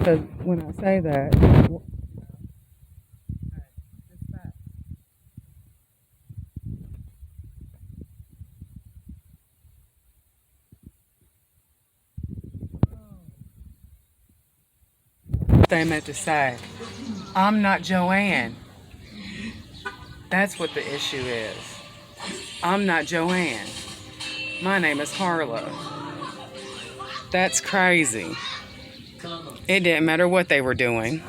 Because when I say that, they meant to say, I'm not Joanne. That's what the issue is. I'm not Joanne. My name is Carla. That's crazy. It didn't matter what they were doing.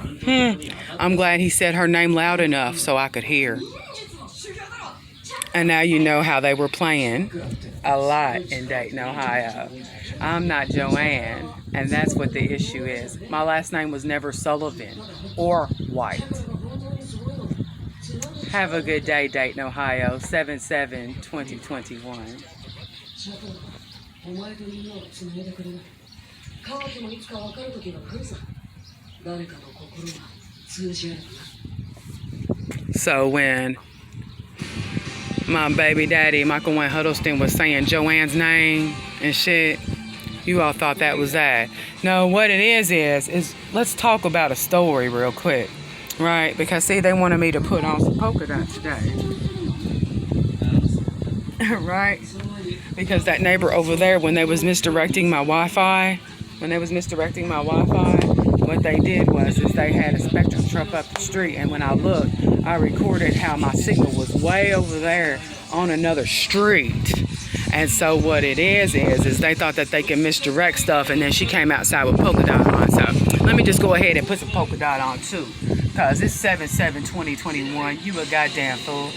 I'm glad he said her name loud enough so I could hear. And now you know how they were playing a lot in Dayton, Ohio. I'm not Joanne, and that's what the issue is. My last name was never Sullivan or White. Have a good day, Dayton, Ohio, 7/7/2021. So when my baby daddy, Michael Wayne Huddleston, was saying Joanne's name and shit, you all thought that was that. No, what it is let's talk about a story real quick, right? Because see, they wanted me to put on some polka dots today. Right? Because that neighbor over there, when they was misdirecting my Wi-Fi, what they did was they had a Spectrum truck up the street, and when I looked, I recorded how my signal was way over there on another street. And so what it is they thought that they can misdirect stuff, and then she came outside with polka dot on. So let me just go ahead and put some polka dot on too, because it's 7/7/2021. You a goddamn fool.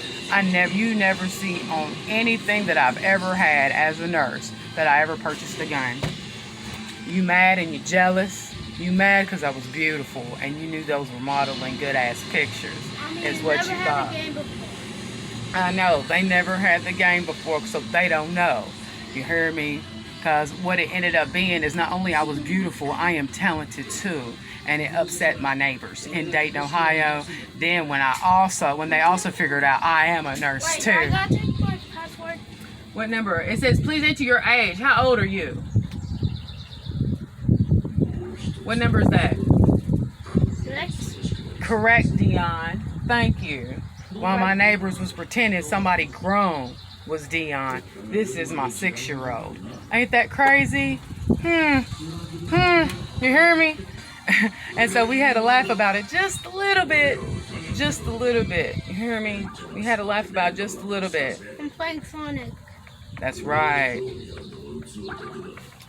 You never see on anything that I've ever had as a nurse that I ever purchased a game. You mad and you jealous. You mad because I was beautiful and you knew those were modeling good ass pictures. Is what you thought. I know, they never had the game before, so they don't know. You hear me? Because what it ended up being is not only I was beautiful, I am talented too. And it upset my neighbors in Dayton, Ohio. Then when they also figured out I am a nurse too. I got your password. What number? It says please enter your age. How old are you? What number is that? Correct, Dion. Thank you. While my neighbors was pretending somebody grown was Dion. This is my 6-year-old. Ain't that crazy? You hear me? And so we had to laugh about it just a little bit. Just a little bit. You hear me? We had to laugh about it just a little bit. I'm playing Sonic. That's right.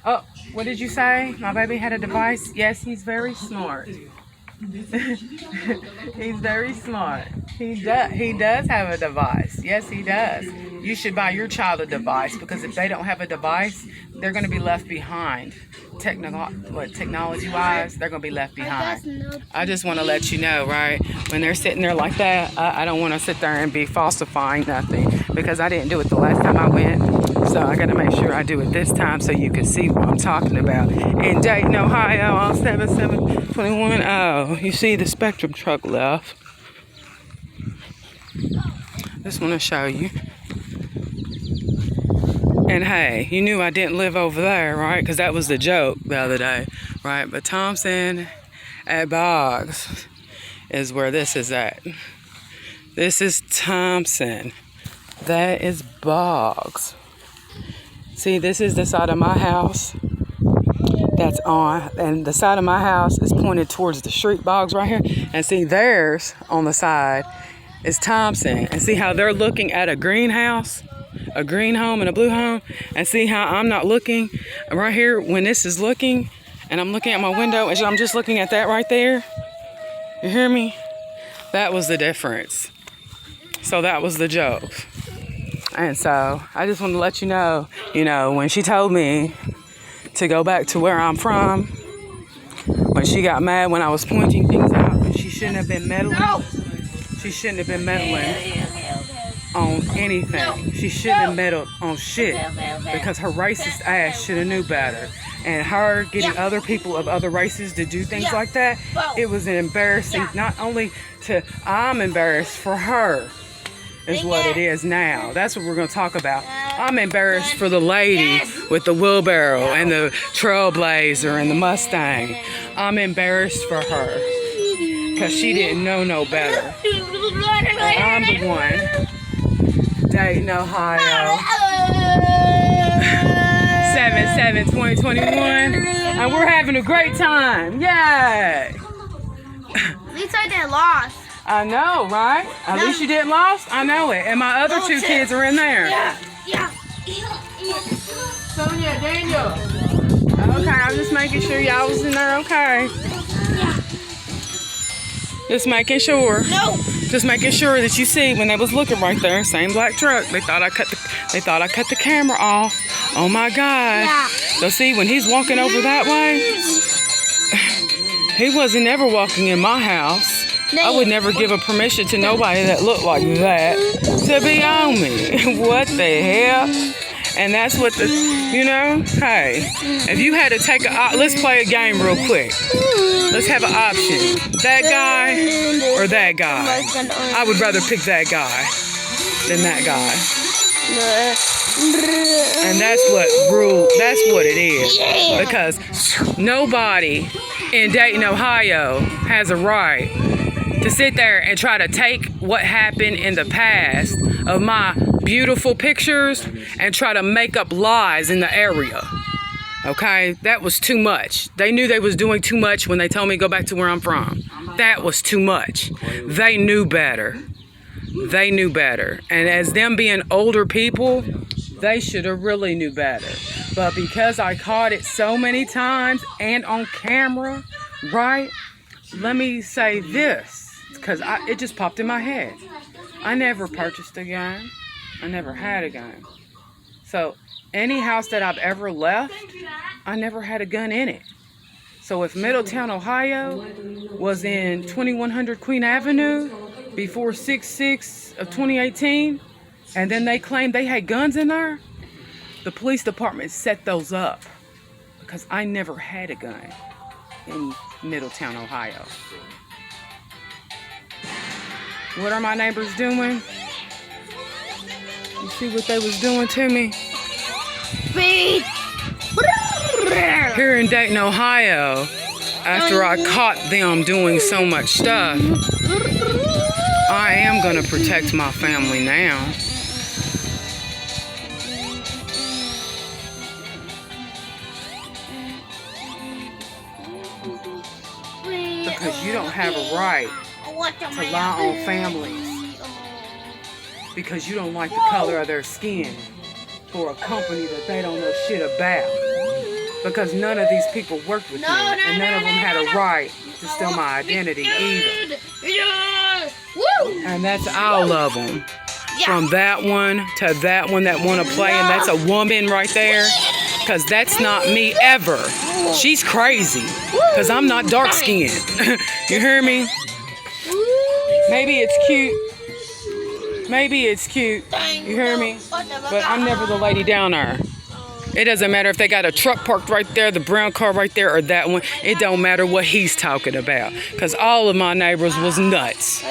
Oh, what did you say? My baby had a device? Yes, he's very smart. He's very smart. He does have a device. Yes, he does. You should buy your child a device, because if they don't have a device, they're going to be left behind. Technology-wise, they're going to be left behind. I just want to let you know, right? When they're sitting there like that, I don't want to sit there and be falsifying nothing, because I didn't do it the last time I went. So I got to make sure I do it this time so you can see what I'm talking about. In Dayton, Ohio, on 7/7/21. Oh, you see the Spectrum truck left. Just want to show you. And hey, you knew I didn't live over there, right? Because that was the joke the other day, right? But Thompson at Boggs is where this is at. This is Thompson. That is Boggs. See, this is the side of my house that's on, and the side of my house is pointed towards the street, Boggs right here. And see, theirs on the side is Thompson. And see how they're looking at a greenhouse, a green home and a blue home. And see how I'm not looking right here when this is looking, and I'm looking at my window, and I'm just looking at that right there. You hear me? That was the difference. So that was the joke. And so I just want to let you know, when she told me to go back to where I'm from, when she got mad when I was pointing things out, she shouldn't have been meddling. No. She shouldn't have been meddling on anything. She shouldn't have meddled on shit, because her racist ass should have knew better. And her getting other people of other races to do things like that, it was an embarrassing, not only I'm embarrassed for her, is what it is now. That's what we're going to talk about. I'm embarrassed for the lady with the wheelbarrow and the Trailblazer and the Mustang. I'm embarrassed for her because she didn't know no better. And I'm the one. Dayton, Ohio. 7/7/2021. And we're having a great time. Yay! At least I didn't lost. I know, right? At least you didn't lost? I know it. And my other two kids are in there. Yeah. Sonia, Daniel. Okay, I'm just making sure y'all was in there okay. Yeah. Just making sure. No. Just making sure that you see when they was looking right there, same black truck. They thought I cut the camera off. Oh my God. Yeah. So see, when he's walking over that way, he wasn't ever walking in my house. I would never give a permission to nobody that looked like that to be on me. What the hell? And that's what the, you know, hey, if you had to take let's play a game real quick. Let's have an option. That guy or that guy. I would rather pick that guy than that guy. And that's what it is. Because nobody in Dayton, Ohio has a right to sit there and try to take what happened in the past of my beautiful pictures and try to make up lies in the area. Okay? That was too much. They knew they was doing too much when they told me to go back to where I'm from. That was too much. They knew better. They knew better. And as them being older people, they should have really knew better. But because I caught it so many times and on camera, right? Let me say this. Because it just popped in my head. I never purchased a gun. I never had a gun. So any house that I've ever left, I never had a gun in it. So if Middletown, Ohio was in 2100 Queen Avenue before 6/6 of 2018, and then they claimed they had guns in there, the police department set those up because I never had a gun in Middletown, Ohio. What are my neighbors doing? You see what they was doing to me? Here in Dayton, Ohio, after I caught them doing so much stuff, I am going to protect my family now. Because you don't have a right to lie on families because you don't like the color of their skin for a company that they don't know shit about. Because none of these people worked with me, and none of them had a right to steal my identity either. And that's all of them. From that one to that one that want to play, and that's a woman right there. Because that's not me ever. She's crazy. Because I'm not dark skinned. You hear me? Maybe it's cute. Maybe it's cute. You hear me? But I'm never the lady down there. It doesn't matter if they got a truck parked right there, the brown car right there, or that one. It don't matter what he's talking about. Because all of my neighbors was nuts.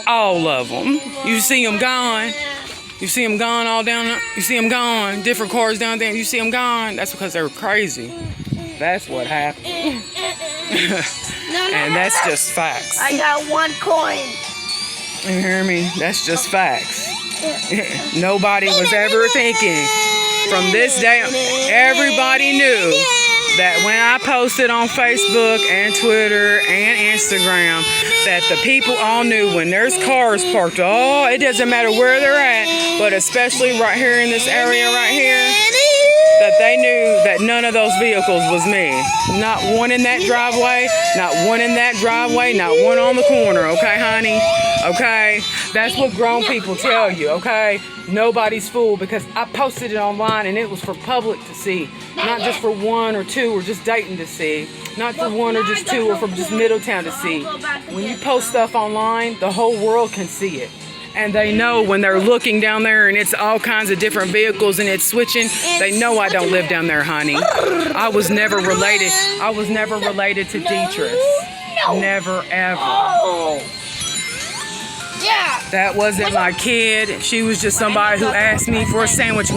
All of them. You see them gone. You see them gone all down there. You see them gone. Different cars down there. You see them gone. That's because they were crazy. That's what happened. And that's just facts. I got one coin. You hear me? That's just facts. Nobody was ever thinking. From this day, everybody knew that when I posted on Facebook and Twitter and Instagram, that the people all knew when there's cars parked, oh, it doesn't matter where they're at, but especially right here in this area right here, that they knew that none of those vehicles was me. Not one in that driveway, not one in that driveway, not one on the corner, okay, honey? Okay? That's what grown people tell you, okay? Nobody's fool, because I posted it online and it was for public to see. Not just for one or two or just Dayton to see. Not for one or just two or for just Middletown to see. When you post stuff online, the whole world can see it. And they know when they're looking down there and it's all kinds of different vehicles and it's switching, they know I don't live down there, honey. I was never related to Dietrich. Never, ever. Yeah. That wasn't my kid. She was just somebody who asked me for a sandwich.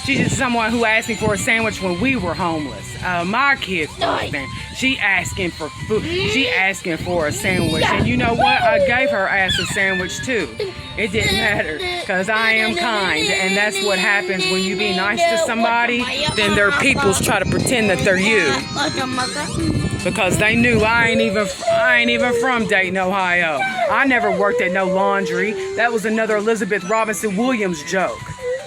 She's just someone who asked me for a sandwich when we were homeless. My kid's thing. She asking for food. She asking for a sandwich. And you know what? I gave her ass a sandwich too. It didn't matter because I am kind. And that's what happens when you be nice to somebody. Then their peoples try to pretend that they're you. Because they knew I ain't even from Dayton, Ohio. I never worked at no laundry. That was another Elizabeth Robinson Williams joke.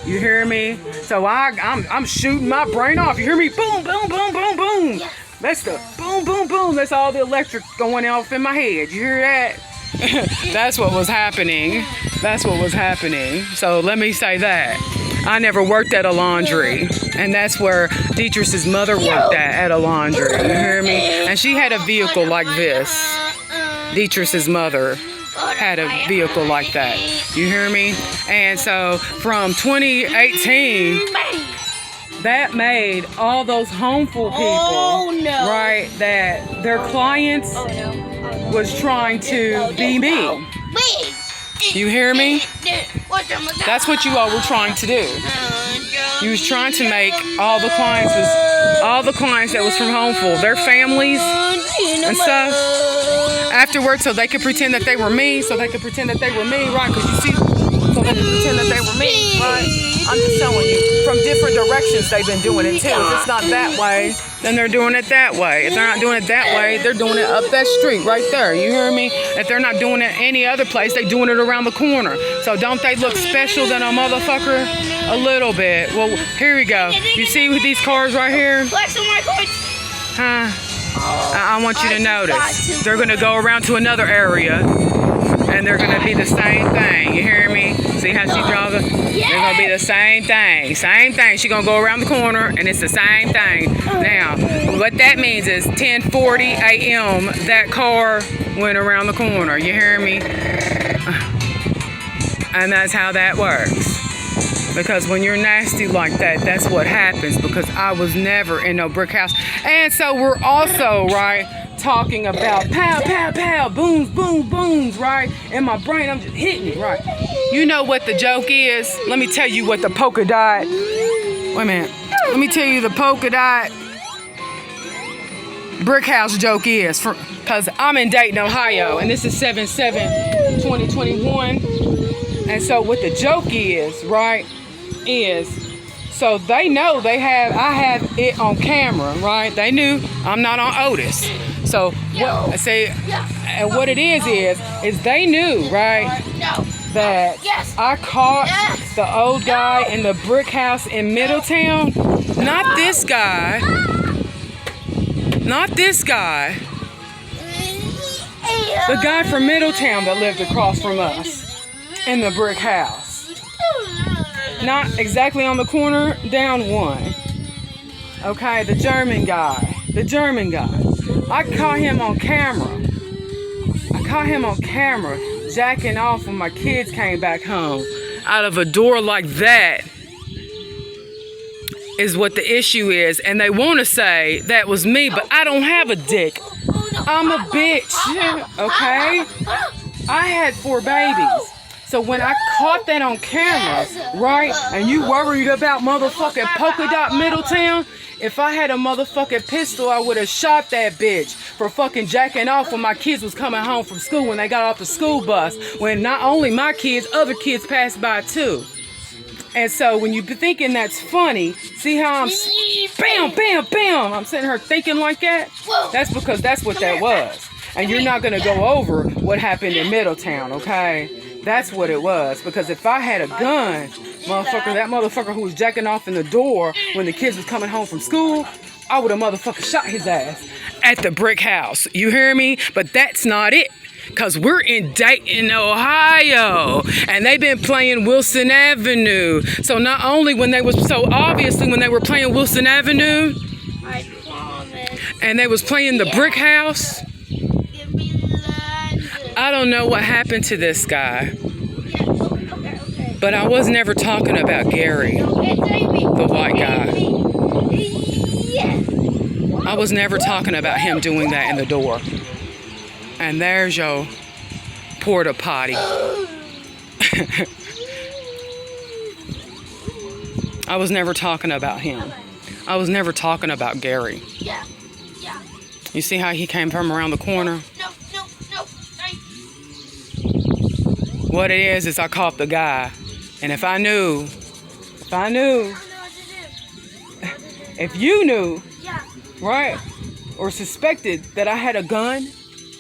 You hear me? So I'm shooting my brain off. You hear me? Boom, boom, boom, boom, boom. That's the boom, boom, boom. That's all the electric going off in my head. You hear that? That's what was happening. That's what was happening. So let me say that. I never worked at a laundry. And that's where Dietrich's mother worked at a laundry. You hear me? And she had a vehicle like this. Dietrich's mother had a vehicle like that. You hear me? And so from 2018, that made all those homeful people, right, that their clients was trying to be me. You hear me? That's what you all were trying to do. You was trying to make all the clients that was from homeful, their families and stuff, afterwards, so they could pretend that they were me, right? Because you see, so they could pretend that they were me, right? I'm just telling you, from different directions they've been doing it too. If it's not that way, then they're doing it that way. If they're not doing it that way, they're doing it up that street right there. You hear me? If they're not doing it any other place, they're doing it around the corner. So don't they look special than a motherfucker? A little bit. Well, here we go. You see with these cars right here? Huh? I want you to notice. They're going to go around to another area, and they're going to be the same thing. You hear me? See how she draws it? They're going to be the same thing. Same thing. She's going to go around the corner, and it's the same thing. Now, what that means is 10:40 a.m., that car went around the corner. You hear me? And that's how that works. Because when you're nasty like that, that's what happens. Because I was never in no brick house. And so we're also, right, talking about pow, pow, pow, booms, boom, booms, right? In my brain, I'm just hitting it, right? You know what the joke is? Let me tell you what the polka dot. Wait a minute. Let me tell you the polka dot brick house joke is. Because I'm in Dayton, Ohio. And this is 7/7/2021. And so what the joke is, right, is, so they know I have it on camera, right? They knew I'm not on Otis. So what I say, and what it is they knew, right, that I caught the old guy in the brick house in Middletown. Not this guy. Not this guy. The guy from Middletown that lived across from us in the brick house. Not exactly on the corner, down one. Okay, the German guy. I caught him on camera. Jacking off when my kids came back home. Out of a door like that is what the issue is. And they want to say that was me, but I don't have a dick. I'm a bitch, okay? I had 4 babies. So when I caught that on camera, right, and you worried about motherfucking polka dot Middletown, if I had a motherfucking pistol, I would have shot that bitch for fucking jacking off when my kids was coming home from school, when they got off the school bus, when not only my kids, other kids passed by too. And so when you be thinking that's funny, see how I'm bam, bam, bam, I'm sitting here thinking like that? That's because that's what that was. And you're not going to go over what happened in Middletown, okay? That's what it was. Because if I had a gun, that motherfucker who was jacking off in the door when the kids was coming home from school, I would have motherfucking shot his ass at the brick house. You hear me? But that's not it. Because we're in Dayton, Ohio. And they've been playing Wilson Avenue. So not only obviously when they were playing Wilson Avenue, and they was playing the brick house, I don't know what happened to this guy, but I was never talking about Gary, the white guy. I was never talking about him doing that in the door. And there's your porta potty. I was never talking about him. I was never talking about Gary. Yeah. Yeah. You see how he came from around the corner? No. What it is I caught the guy. And if you knew, Yeah. right, or suspected that I had a gun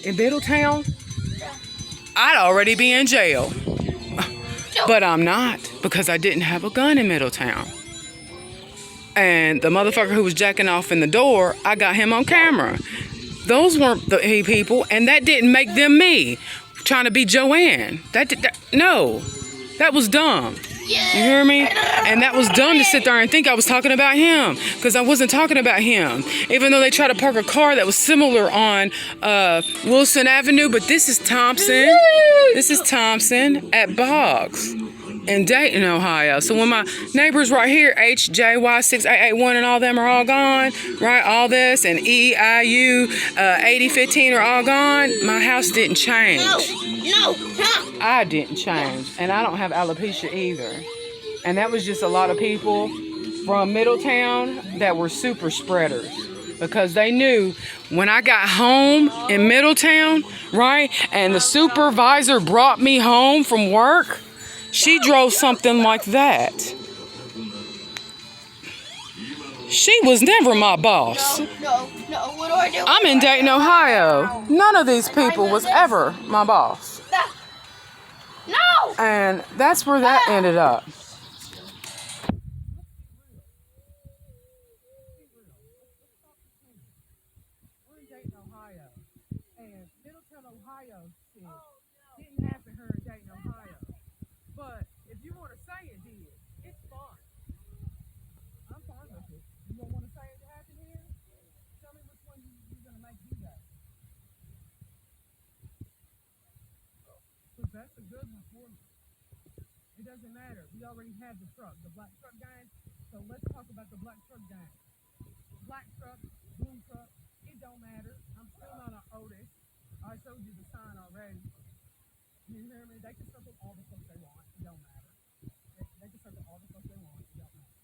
in Middletown, I'd already be in jail. But I'm not, because I didn't have a gun in Middletown. And the motherfucker who was jacking off in the door, I got him on camera. Those weren't the people, and that didn't make them me trying to be Joanne. No, that was dumb. You hear me? And that was dumb to sit there and think I was talking about him, because I wasn't talking about him. Even though they tried to park a car that was similar on Wilson Avenue, but this is Thompson. This is Thompson at Boggs in Dayton, Ohio. So when my neighbors right here, HJY6881 and all them are all gone, right? All this and EIU 8015 are all gone. My house didn't change. No. I didn't change, and I don't have alopecia either. And that was just a lot of people from Middletown that were super spreaders, because they knew when I got home in Middletown, right, and the supervisor brought me home from work, she drove something like that. She was never my boss. No. What do I do? I'm in Dayton, Ohio. None of these people was ever my boss. No. And that's where that ended up. We're in Dayton, Ohio. And Middletown, Ohio shit didn't happen here in Dayton, Ohio. But if you want to say it did, it's fine. I'm fine with it. You don't want to say it happened here? Tell me which one you're going to make do that. Because that's a good one for me. It doesn't matter. We already have the truck, the black truck gang. So let's talk about the black truck gang. Black truck, blue truck, it don't matter. I'm still not an Otis. I showed you the sign already. You hear me? They can circle all the fuck they want. It don't matter. They can circle all the fuck they want. It don't matter.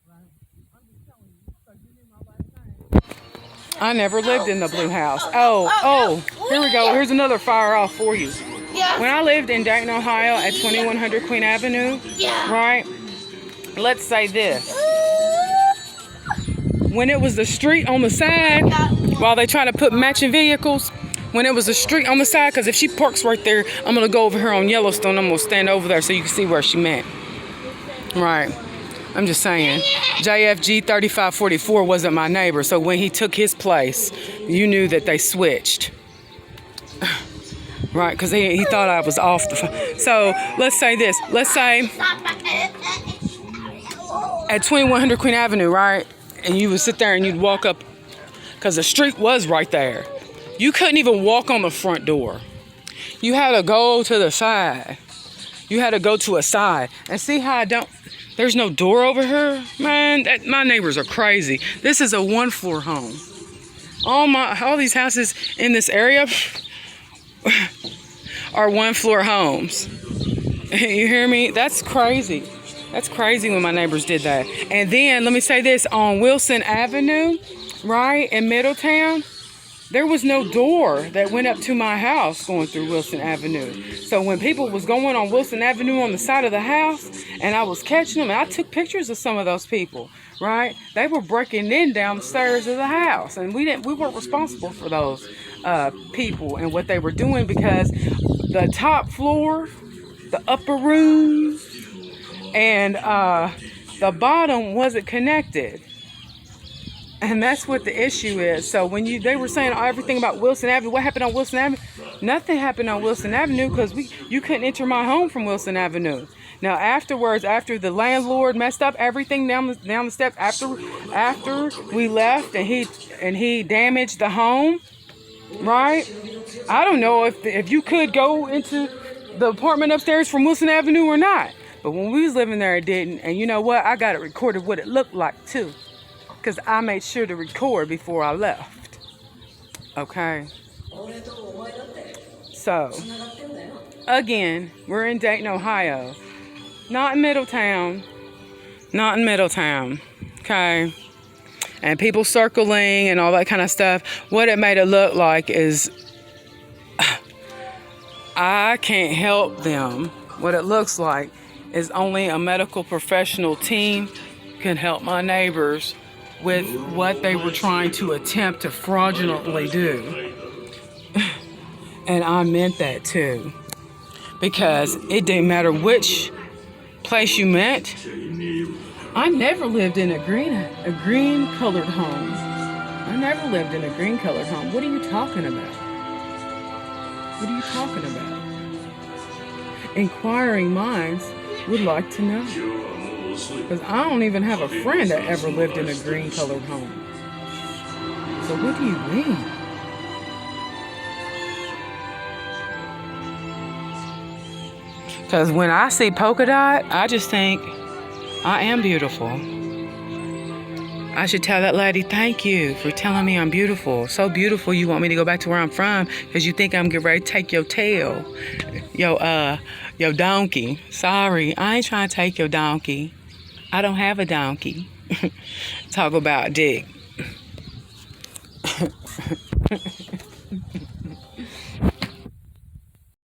Right? I'm just telling you. So you knew my last name. I never lived in the blue house. Oh, here we go. Here's another fire off for you. Yeah. When I lived in Dayton, Ohio at 2100 Queen Avenue, right? Let's say this. When it was the street on the side, while they try to put matching vehicles, when it was a street on the side, because if she parks right there, I'm going to go over here on Yellowstone. I'm going to stand over there so you can see where she meant. Right. I'm just saying. JFG 3544 wasn't my neighbor, so when he took his place, you knew that they switched. Right, because he thought I was off the... So, let's say this. Let's say at 2100 Queen Avenue, right? And you would sit there and you'd walk up, because the street was right there. You couldn't even walk on the front door. You had to go to the side. You had to go to a side. And see how I don't... There's no door over here? Man, my neighbors are crazy. This is a one-floor home. All these houses in this area are one-floor homes. You hear me? That's crazy. That's crazy when my neighbors did that. And then, let me say this, on Wilson Avenue, right, in Middletown, there was no door that went up to my house going through Wilson Avenue. So when people was going on Wilson Avenue on the side of the house, and I was catching them, and I took pictures of some of those people, right? They were breaking in down the stairs of the house, and we weren't responsible for those people and what they were doing, because the top floor, the upper room, and the bottom wasn't connected. And that's what the issue is. So when they were saying everything about Wilson Avenue, what happened on Wilson Avenue? Nothing happened on Wilson Avenue, because you couldn't enter my home from Wilson Avenue. Now afterwards, after the landlord messed up everything down the steps, after we left and he damaged the home, right? I don't know if you could go into the apartment upstairs from Wilson Avenue or not. But when we was living there, it didn't. And you know what? I got it recorded what it looked like too, because I made sure to record before I left. Okay. So Again, we're in Dayton, Ohio. Not in Middletown. Not in Middletown. Okay? And people circling and all that kind of stuff. What it made it look like is I can't help them. What it looks like is only a medical professional team can help my neighbors with what they were trying to attempt to fraudulently do. And I meant that too. Because it didn't matter which place you meant. I never lived in a green colored home. I never lived in a green colored home. What are you talking about? What are you talking about? Inquiring minds would like to know. Because I don't even have a friend that ever lived in a green colored home. So what do you mean? Because when I see polka dot, I just think I am beautiful. I should tell that lady, thank you for telling me I'm beautiful. So beautiful you want me to go back to where I'm from because you think I'm getting ready to take your tail. Your donkey. Sorry, I ain't trying to take your donkey. I don't have a donkey. Talk about dick.